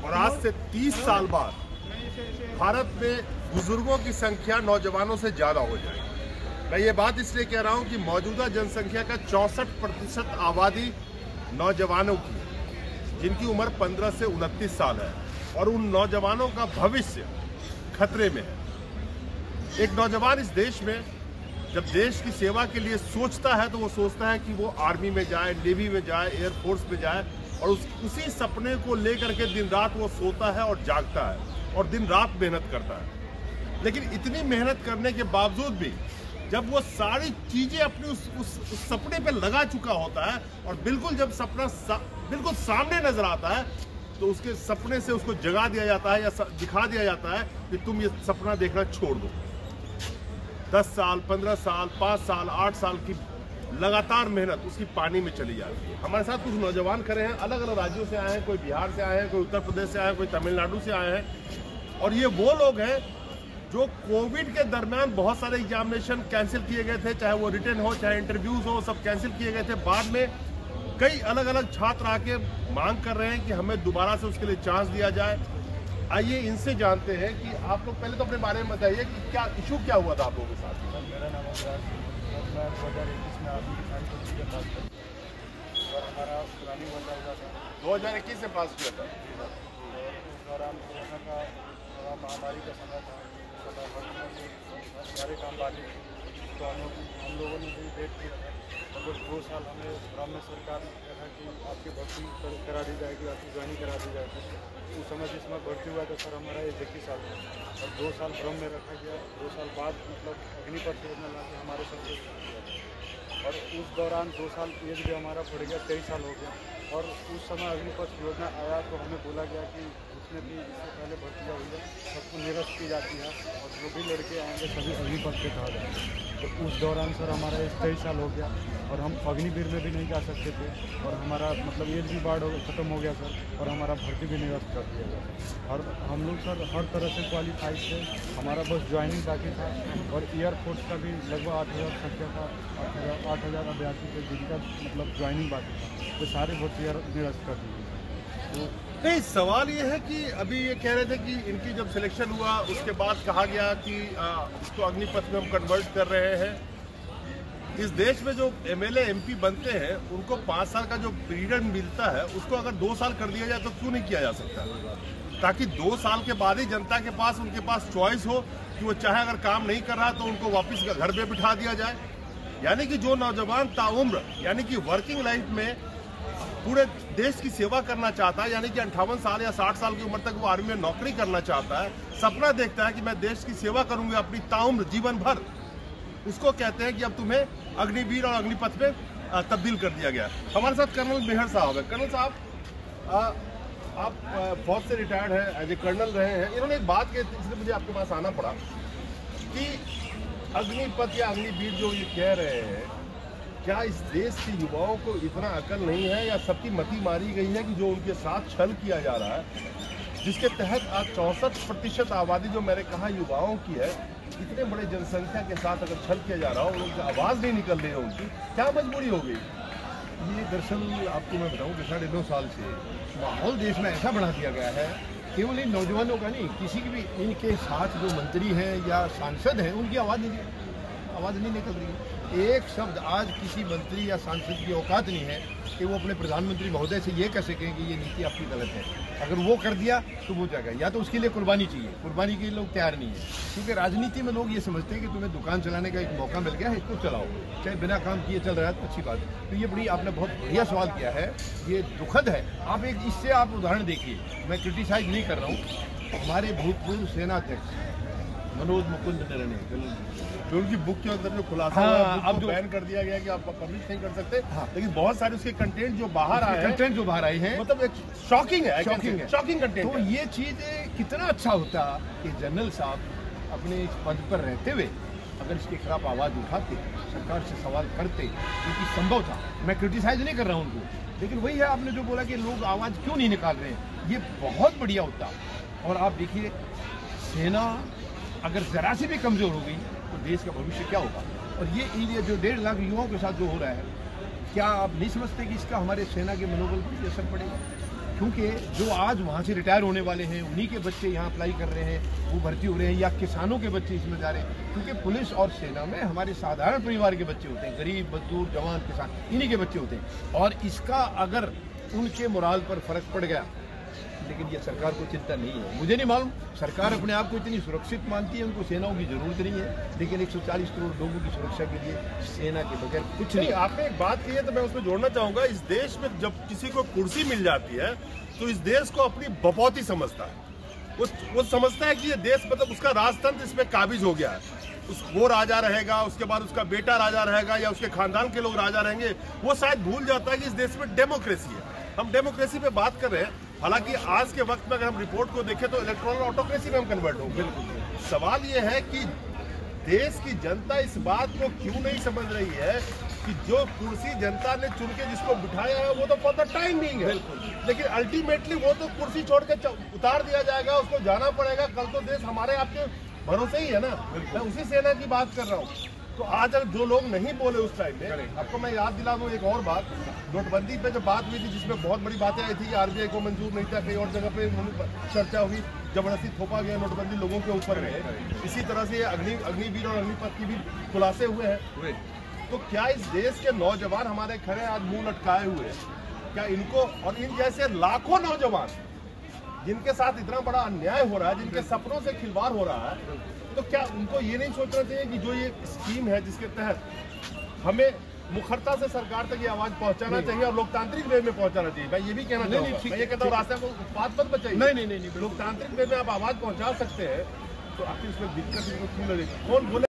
और आज से 30 साल बाद भारत में बुजुर्गों की संख्या नौजवानों से ज़्यादा हो जाएगी। मैं ये बात इसलिए कह रहा हूँ कि मौजूदा जनसंख्या का 64% आबादी नौजवानों की है, जिनकी उम्र 15 से 29 साल है, और उन नौजवानों का भविष्य खतरे में है। एक नौजवान इस देश में जब देश की सेवा के लिए सोचता है तो वो सोचता है कि वो आर्मी में जाए, नेवी में जाए, एयरफोर्स में जाए, और उसी सपने को लेकर के दिन रात वो सोता है और जागता है और दिन रात मेहनत करता है। लेकिन इतनी मेहनत करने के बावजूद भी जब वो सारी चीजें अपनी उस सपने पे लगा चुका होता है और बिल्कुल जब सपना बिल्कुल सामने नजर आता है तो उसके सपने से उसको जगा दिया जाता है या दिखा दिया जाता है कि तुम ये सपना देखना छोड़ दो। 10 साल, 15 साल, 5 साल, 8 साल की लगातार मेहनत उसकी पानी में चली जाती है। हमारे साथ कुछ नौजवान खड़े हैं, अलग अलग राज्यों से आए हैं, कोई बिहार से आए हैं, कोई उत्तर प्रदेश से आए हैं, कोई तमिलनाडु से आए हैं, और ये वो लोग हैं जो कोविड के दरमियान बहुत सारे एग्जामिनेशन कैंसिल किए गए थे, चाहे वो रिटन हो चाहे इंटरव्यूज हो, सब कैंसिल किए गए थे। बाद में कई अलग अलग छात्र आके मांग कर रहे हैं कि हमें दोबारा से उसके लिए चांस दिया जाए। आइए इनसे जानते हैं कि आप लोग पहले तो अपने बारे में बताइए कि क्या इशू क्या हुआ था आप लोगों के साथ। मेरा नाम अनुराग, मैं 2021 में आपकी सारी को चीज़ें पास कर और हमारा पुरानी वाला हुआ था 2021 से पास किया था। उस दौरान कोरोना का महामारी का समय था, सारे काम बाकी तो हम लोगों ने भी वेट किया था। लगभग 2 साल हमें भ्रम में सरकार ने कहा कि आपकी भर्ती करा दी जाएगी, आपकी ज्वाइनिंग करा दी जाएगी। उस समय जिसमें भर्ती हुआ था सर हमारा एज 21 साल था और 2 साल भ्रम में रखा गया। 2 साल बाद मतलब अग्निपथ योजना ला के हमारे सबसे और उस दौरान 2 साल एज भी हमारा बढ़ गया, 23 साल हो गया। और उस समय अग्निपथ योजना आया तो हमें बोला गया कि जितने भी इससे पहले भर्तियाँ हुई है सबको निरस्त की जाती है और जो भी लड़के आएंगे सभी अग्निपथ पे कहा जाएगा। तो उस दौरान सर हमारा एज 23 साल हो गया और हम अग्निवीर में भी नहीं जा सकते थे और हमारा मतलब एज भी बाढ़ खत्म हो गया सर और हमारा भर्ती भी निरस्त कर दिया गया। और हम लोग सर हर तरह से क्वालिफाइड थे, हमारा बस ज्वाइनिंग बाकी था और एयरफोर्स का भी लगभग 8,000 संख्या था, 8,000 अभ्यर्थी थे जिनका मतलब ज्वाइनिंग बाकी था, तो सारे भर्ती निरस्त कर दिए। तो नहीं, सवाल ये है कि अभी ये कह रहे थे कि इनकी जब सिलेक्शन हुआ उसके बाद कहा गया कि इसको अग्निपथ में हम कन्वर्ट कर रहे हैं। इस देश में जो एमएलए एमपी बनते हैं उनको 5 साल का जो पीरियड मिलता है उसको अगर 2 साल कर दिया जाए तो क्यों नहीं किया जा सकता, ताकि 2 साल के बाद ही जनता के पास उनके पास चॉइस हो कि वो चाहे अगर काम नहीं कर रहा तो उनको वापस घर पे बिठा दिया जाए। यानी कि जो नौजवान ताउम्र यानी कि वर्किंग लाइफ में पूरे देश की सेवा करना चाहता है, यानी कि 58 साल या 60 साल की उम्र तक वो आर्मी में नौकरी करना चाहता है, सपना देखता है कि मैं देश की सेवा करूंगा अपनी ताउम्र जीवन भर, उसको कहते हैं कि अब तुम्हें अग्निवीर और अग्निपथ में तब्दील कर दिया गया। हमारे साथ कर्नल मेहर साहब है। कर्नल साहब, आप फौज से रिटायर्ड हैं, एज ए कर्नल रहे हैं। इन्होंने एक बात कही थी इसलिए मुझे आपके पास आना पड़ा कि अग्निपथ या अग्निवीर जो ये कह रहे हैं, क्या इस देश के युवाओं को इतना अकल नहीं है या सबकी मति मारी गई है कि जो उनके साथ छल किया जा रहा है, जिसके तहत आज 64% आबादी जो मैंने कहा युवाओं की है, इतने बड़े जनसंख्या के साथ अगर छल किया जा रहा हो, उनकी आवाज़ नहीं निकल रही है, उनकी क्या मजबूरी हो गई? ये दरअसल आपको मैं बताऊं कि 2.5 साल से माहौल देश में ऐसा बढ़ा दिया गया है, केवल इन नौजवानों का नहीं, किसी की भी इनके साथ जो मंत्री हैं या सांसद हैं उनकी आवाज़ नहीं निकल रही है। एक शब्द आज किसी मंत्री या सांसद की औकात नहीं है कि वो अपने प्रधानमंत्री महोदय से ये कह सकें कि ये नीति आपकी गलत है। अगर वो कर दिया तो वो जाएगा, या तो उसके लिए कुर्बानी चाहिए, कुर्बानी के लिए लोग तैयार नहीं है। क्योंकि राजनीति में लोग ये समझते हैं कि तुम्हें दुकान चलाने का एक मौका मिल गया है, इसको चलाओ, चाहे बिना काम किए चल रहा है तो अच्छी बात है। तो ये बड़ी आपने बहुत बढ़िया सवाल किया है, ये दुखद है। आप एक इससे आप उदाहरण देखिए, मैं क्रिटिसाइज नहीं कर रहा हूँ, हमारे भूतपूर्व सेनाध्यक्ष मनोज मुकुंद नरवणे जो उनकी बुक के अंदर जो खुलासा अब जो बैन कर दिया गया कि आप पब्लिश नहीं कर सकते, लेकिन बहुत सारे उसके कंटेंट जो बाहर आए हैं मतलब एक शॉकिंग कंटेंट। तो ये चीज कितना अच्छा होता कि जनरल साहब अपने इस पद पर रहते हुए अगर इसके खिलाफ आवाज उठाते, सरकार से सवाल करते, क्योंकि संभव था। मैं क्रिटिसाइज नहीं कर रहा हूँ उनको, लेकिन वही है आपने जो बोला कि लोग आवाज क्यों नहीं निकाल रहे हैं, ये बहुत बढ़िया होता। और आप देखिए, सेना अगर जरा सी भी कमजोर हो गई तो देश का भविष्य क्या होगा। और ये जो 1.5 लाख युवाओं के साथ जो हो रहा है, क्या आप नहीं समझते कि इसका हमारे सेना के मनोबल पर असर पड़ेगा? क्योंकि जो आज वहाँ से रिटायर होने वाले हैं उन्हीं के बच्चे यहाँ अप्लाई कर रहे हैं, वो भर्ती हो रहे हैं, या किसानों के बच्चे इसमें जा रहे हैं। क्योंकि पुलिस और सेना में हमारे साधारण परिवार के बच्चे होते हैं, गरीब मजदूर जवान किसान, इन्हीं के बच्चे होते हैं। और इसका अगर उनके मोराल पर फर्क पड़ गया, लेकिन ये सरकार को चिंता नहीं है। मुझे नहीं मालूम, सरकार अपने आप को इतनी सुरक्षित मानती है, उनको सेनाओं की जरूरत नहीं है, लेकिन 140 करोड़ लोगों की सुरक्षा के लिए सेना के बगैर कुछ नहीं। आपने एक बात की है तो मैं उसमें जोड़ना चाहूंगा, इस देश में जब किसी को कुर्सी मिल जाती है तो इस देश को अपनी बपौती समझता है। वो समझता है कि ये देश मतलब उसका राजतंत्र इसमें काबिज हो गया है, वो राजा रहेगा, उसके बाद उसका बेटा राजा रहेगा या उसके खानदान के लोग राजा रहेंगे। वो शायद भूल जाता है कि इस देश में डेमोक्रेसी है। हम डेमोक्रेसी पे बात कर रहे हैं, हालांकि आज के वक्त में अगर हम रिपोर्ट को देखें तो इलेक्ट्रॉनिक ऑटोक्रेसी में हम कन्वर्ट होंगे। बिल्कुल। सवाल ये है कि देश की जनता इस बात को क्यों नहीं समझ रही है कि जो कुर्सी जनता ने चुन के जिसको बिठाया है वो तो फॉर द टाइम बीइंग है, लेकिन अल्टीमेटली वो तो कुर्सी छोड़ के उतार दिया जाएगा, उसको जाना पड़ेगा। कल तो देश हमारे आपके भरोसे ही है ना। मैं उसी सेना की बात कर रहा हूँ। तो आज अगर जो लोग नहीं बोले उस टाइम में, आपको मैं याद दिला दूं एक और बात, नोटबंदी पे जो बात हुई थी जिसमें बहुत बड़ी बातें आई थी कि आरबीआई को मंजूर नहीं था, कई और जगह पे चर्चा हुई, जबरदस्ती थोपा गया नोटबंदी लोगों के ऊपर में। इसी तरह से अग्निवीर और अग्निपथ की भी खुलासे हुए हैं। तो क्या इस देश के नौजवान हमारे खड़े आज मुंह लटकाए हुए हैं, क्या इनको और इन जैसे लाखों नौजवान जिनके साथ इतना बड़ा अन्याय हो रहा है, जिनके सपनों से खिलवाड़ हो रहा है, तो क्या उनको ये नहीं सोचना चाहिए कि जो ये स्कीम है जिसके तहत हमें मुखरता से सरकार तक ये आवाज पहुंचाना चाहिए और लोकतांत्रिक वे में पहुंचाना चाहिए। मैं ये भी कहना चाहूँगा, मैं ये कहता हूँ रास्ते को उत्पाद मत बचाइए। नहीं, लोकतांत्रिक वे में आप आवाज पहुंचा सकते हैं, तो आखिर इसमें दिक्कत क्यों लगेगी? कौन बोले